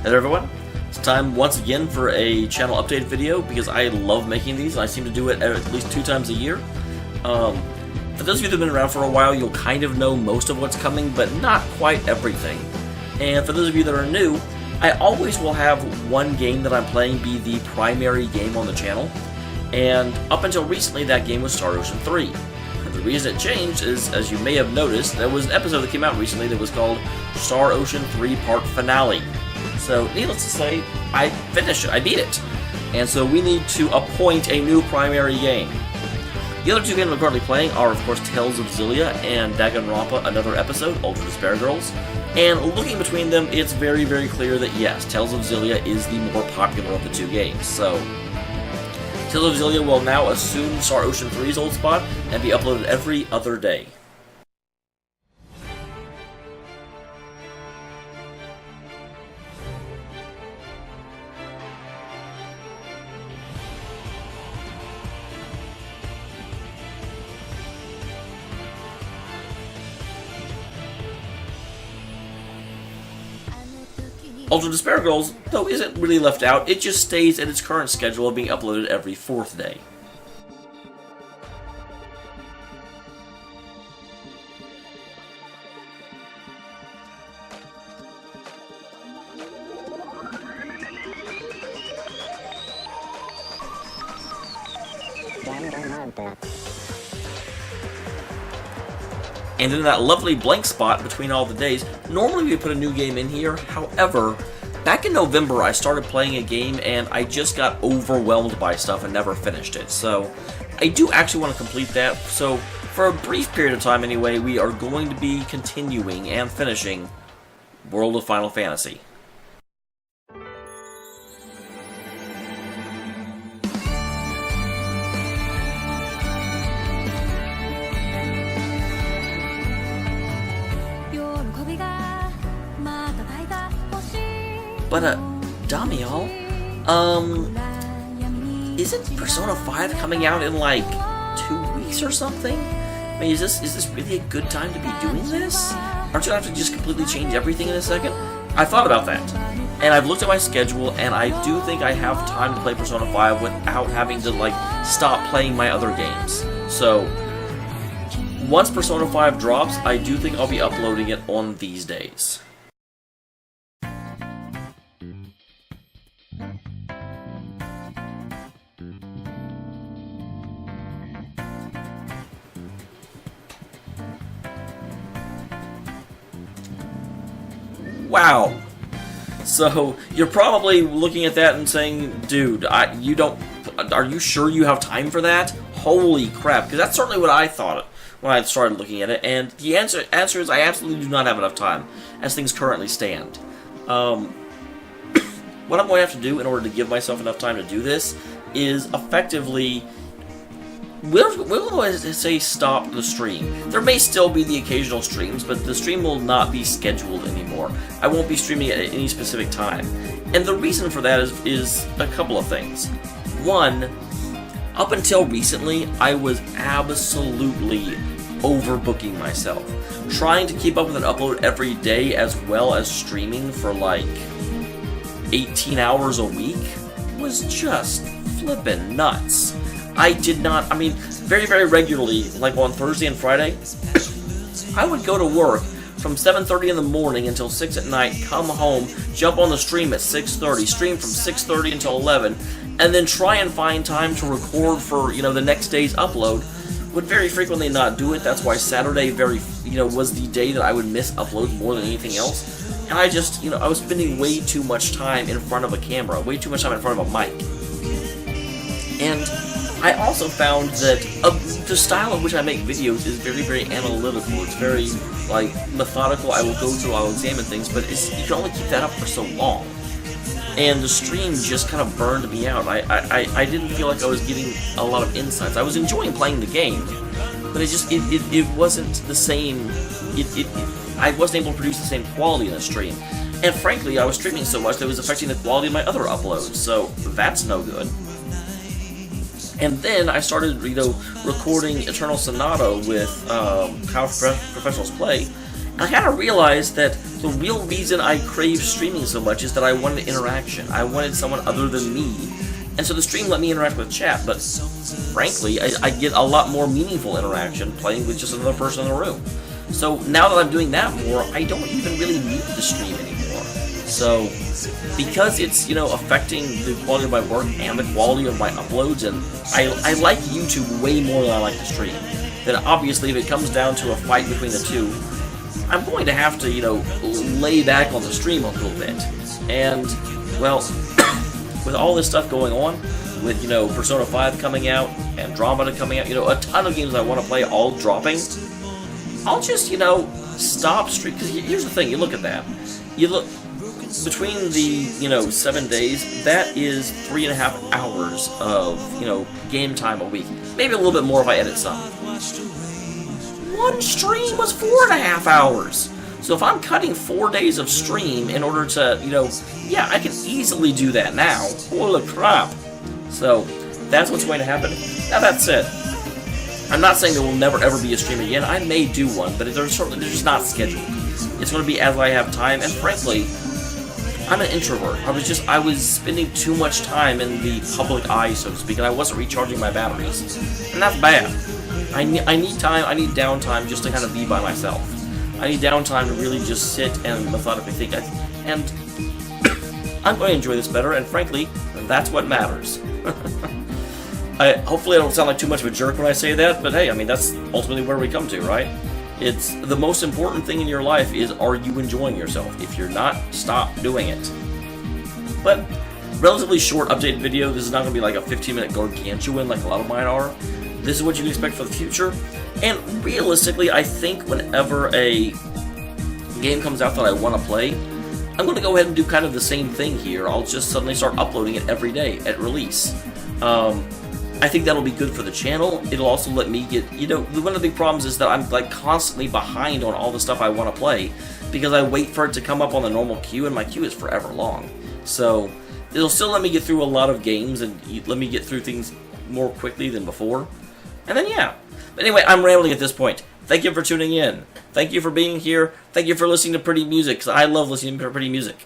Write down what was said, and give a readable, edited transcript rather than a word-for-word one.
Hello everyone, it's time once again for a channel update video because I love making these and I seem to do it at least 2 times a year. For those of you that have been around for a while, you'll kind of know most of what's coming, but not quite everything. And for those of you that are new, I always will have one game that I'm playing be the primary game on the channel. And up until recently, that game was Star Ocean 3. And the reason it changed is, as you may have noticed, there was an episode that came out recently that was called Star Ocean 3 Part Finale. So, needless to say, I finished it, I beat it. And so we need to appoint a new primary game. The other 2 games I'm currently playing are, of course, Tales of Xillia and Danganronpa, another episode, Ultra Despair Girls. And looking between them, it's very, very clear that yes, Tales of Xillia is the more popular of the 2 games. So, Tales of Xillia will now assume Star Ocean 3's old spot and be uploaded every other day. Ultra Despair Girls, though, isn't really left out, it just stays at its current schedule of being uploaded every 4th day. And in that lovely blank spot between all the days, normally we put a new game in here. However, back in November I started playing a game and I just got overwhelmed by stuff and never finished it. So I do actually want to complete that. So for a brief period of time anyway, we are going to be continuing and finishing World of Final Fantasy. But, Dameol, isn't Persona 5 coming out in, like, 2 weeks or something? I mean, is this really a good time to be doing this? Aren't you going to have to just completely change everything in a second? I thought about that, and I've looked at my schedule, and I do think I have time to play Persona 5 without having to, like, stop playing my other games. So, once Persona 5 drops, I do think I'll be uploading it on these days. Wow. So, you're probably looking at that and saying, dude, are you sure you have time for that? Holy crap, because that's certainly what I thought when I started looking at it, and the answer is I absolutely do not have enough time, as things currently stand. What I'm going to have to do in order to give myself enough time to do this is effectively, we're going to say stop the stream. There may still be the occasional streams, but the stream will not be scheduled anymore. I won't be streaming at any specific time. And the reason for that is a couple of things. One, up until recently, I was absolutely overbooking myself. Trying to keep up with an upload every day as well as streaming for like 18 hours a week was just flippin' nuts. I mean, very, very regularly, like on Thursday and Friday, I would go to work from 7:30 in the morning until 6 at night, come home, jump on the stream at 6:30, stream from 6:30 until 11, and then try and find time to record for, the next day's upload. Would very frequently not do it. That's why Saturday was the day that I would miss uploads more than anything else. And I just, I was spending way too much time in front of a camera, way too much time in front of a mic. And I also found that the style in which I make videos is very, very analytical. It's very, methodical. I will go through, I'll examine things, but you can only keep that up for so long. And the stream just kind of burned me out. I didn't feel like I was getting a lot of insights. I was enjoying playing the game, but it wasn't the same. I wasn't able to produce the same quality in the stream. And frankly, I was streaming so much that it was affecting the quality of my other uploads, so that's no good. And then I started, recording Eternal Sonata with How Professionals Play, I kind of realized that the real reason I crave streaming so much is that I wanted interaction. I wanted someone other than me. And so the stream let me interact with chat, but frankly, I get a lot more meaningful interaction playing with just another person in the room. So now that I'm doing that more, I don't even really need the stream anymore. So, because it's, affecting the quality of my work and the quality of my uploads, and I like YouTube way more than I like the stream, then obviously if it comes down to a fight between the two, I'm going to have to, lay back on the stream a little bit. And, well, with all this stuff going on, with, Persona 5 coming out, Andromeda coming out, a ton of games I want to play all dropping, I'll just, stop stream. Because here's the thing, you look at that. You look, between the, 7 days, that is 3.5 hours of, game time a week. Maybe a little bit more if I edit some. One stream was 4.5 hours. So if I'm cutting 4 days of stream in order to, yeah, I can easily do that now. Holy crap. So, that's what's going to happen. Now that said, I'm not saying there will never ever be a stream again. I may do one, but they're just not scheduled. It's going to be as I have time, and frankly, I'm an introvert. I was spending too much time in the public eye, so to speak, and I wasn't recharging my batteries. And that's bad. I need time, I need downtime just to kind of be by myself. I need downtime to really just sit and methodically think. And I'm going to enjoy this better, and frankly, that's what matters. Hopefully I don't sound like too much of a jerk when I say that, but hey, I mean, that's ultimately where we come to, right? It's the most important thing in your life is, are you enjoying yourself? If you're not, stop doing it. But, relatively short updated video. This is not going to be like a 15-minute gargantuan like a lot of mine are. This is what you can expect for the future. And realistically, I think whenever a game comes out that I want to play, I'm going to go ahead and do kind of the same thing here. I'll just suddenly start uploading it every day at release. I think that'll be good for the channel. It'll also let me get, one of the big problems is that I'm like constantly behind on all the stuff I want to play because I wait for it to come up on the normal queue, and my queue is forever long. So it'll still let me get through a lot of games and let me get through things more quickly than before. And then, yeah. But anyway, I'm rambling at this point. Thank you for tuning in. Thank you for being here. Thank you for listening to pretty music, because I love listening to pretty music.